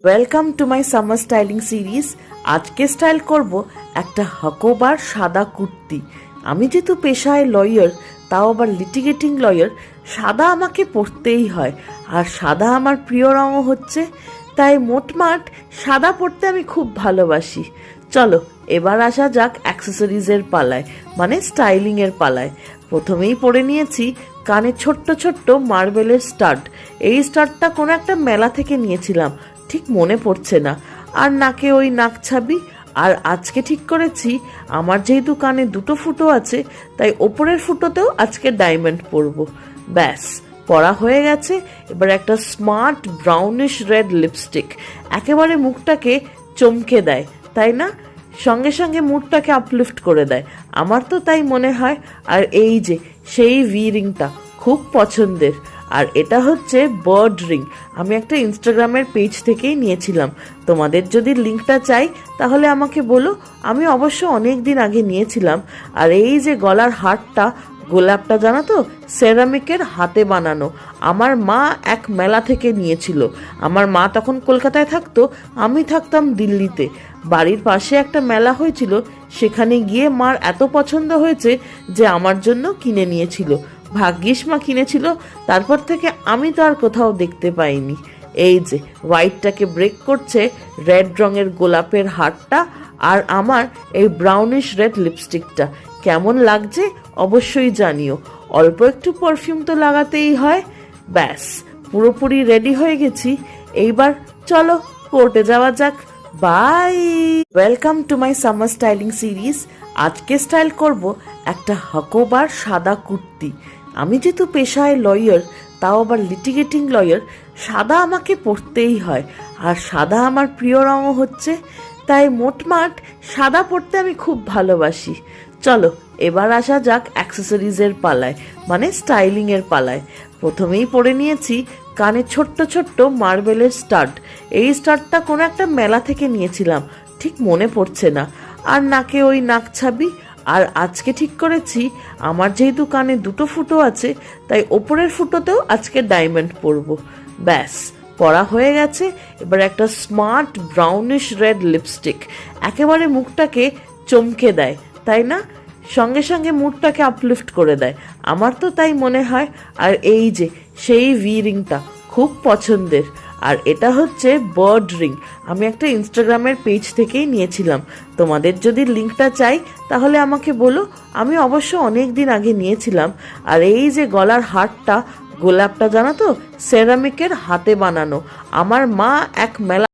Welcome to my summer styling series. আজকে style করব একটা হাকোবার সাদা কুর্তি। আমি যেহেতু পেশায় লয়ার, তাও আবার লিটিগেটিং লয়ার, সাদা আমাকে পরতেই হয়। আর সাদা আমার প্রিয় রঙও হচ্ছে, তাই মোটমাট সাদা পরতে আমি খুব ভালোবাসি। চলো এবার আসা যাক অ্যাক্সেসরিজের পালায়, মানে স্টাইলিংয়ের পালায়। প্রথমেই পরে নিয়েছি কানে ছোট্ট ছোট্ট মার্বেলের স্টাড। এই স্টাডটা কোনো একটা মেলা থেকে নিয়েছিলাম, ঠিক মনে পড়ছে না। আর নাকে ওই নাক ছাবি। আর আজকে ঠিক করেছি আমার যেহেতু কানে দুটো ফুটো আছে, তাই ওপরের ফুটোতেও আজকে ডায়মন্ড পরবো। ব্যাস পরা হয়ে গেছে। এবার একটা স্মার্ট ব্রাউনিশ রেড লিপস্টিক একেবারে মুখটাকে চমকে দেয়, তাই না? সঙ্গে সঙ্গে মুডটাকে আপলিফট করে দেয়, আমার তো তাই মনে হয়। আর এই যে সেই ভি রিংটা খুব পছন্দের, আর এটা হচ্ছে বার্ড রিং। আমি একটা ইনস্টাগ্রামের পেজ থেকেই নিয়েছিলাম। তোমাদের যদি লিঙ্কটা চাই তাহলে আমাকে বলো, আমি অবশ্য অনেক দিন আগে নিয়েছিলাম। আর এই যে গলার হারটা, গোলাপটা জানো তো, সেরামিকের হাতে বানানো। আমার মা এক মেলা থেকে নিয়েছিল। আমার মা তখন কলকাতায় থাকতো, আমি থাকতাম দিল্লিতে। বাড়ির পাশে একটা মেলা হয়েছিল, সেখানে গিয়ে মার এত পছন্দ হয়েছে যে আমার জন্য কিনে নিয়েছিল। ভাগ্যিস মা কিনেছিল, তারপর থেকে আমি তো আর কোথাও দেখতে পাইনি। এই যে হোয়াইটটাকে ব্রেক করছে রেড রঙের গোলাপের হারটা, আর আমার এই ব্রাউনিশ রেড লিপস্টিকটা কেমন লাগছে অবশ্যই জানিও। অল্প একটু পারফিউম তো লাগাতেই হয়। ব্যাস পুরোপুরি রেডি হয়ে গেছি। এইবার চলো কোর্টে যাওয়া যাক। Bye. Welcome to my summer styling series. আজকে স্টাইল করব একটা হাকোবার সাদা কুর্তি। আমি যেহেতু পেশায় লয়ার, তাও আবার লিটিগেটিং লয়ার, সাদা আমাকে পরতেই হয়। আর সাদা আমার প্রিয় রঙও হচ্ছে, তাই মোটমাট সাদা পরতে আমি খুব ভালোবাসি। চলো এবার আসা যাক অ্যাক্সেসরিজের পালায়, মানে স্টাইলিংয়ের পালায়। প্রথমেই পরে নিয়েছি কানে ছোট্ট ছোট্ট মার্বেলের স্টাড। এই স্টাডটা কোনো একটা মেলা থেকে নিয়েছিলাম, ঠিক মনে পড়ছে না। আর নাকে ওই নাক ছাবি। আর আজকে ঠিক করেছি আমার যেহেতু কানে দুটো ফুটো আছে, তাই ওপরের ফুটোতেও আজকে ডায়মন্ড পরবো। ব্যাস পরা হয়ে গেছে। এবার একটা স্মার্ট ব্রাউনিশ রেড লিপস্টিক একেবারে মুখটাকে চমকে দেয়, তাই না? সঙ্গে সঙ্গে মুডটাকে আপলিফট করে দেয়, আমার তো তাই মনে হয়। আর এই যে সেই ভি রিংটা খুব পছন্দের, আর এটা হচ্ছে বার্ড রিং। আমি একটা ইনস্টাগ্রামের পেজ থেকেই নিয়েছিলাম। তোমাদের যদি লিঙ্কটা চাই তাহলে আমাকে বলো, আমি অবশ্য অনেক দিন আগে নিয়েছিলাম। আর এই যে গলার হারটা, গোলাপটা জানো তো, সেরামিকের হাতে বানানো। আমার মা এক মেলা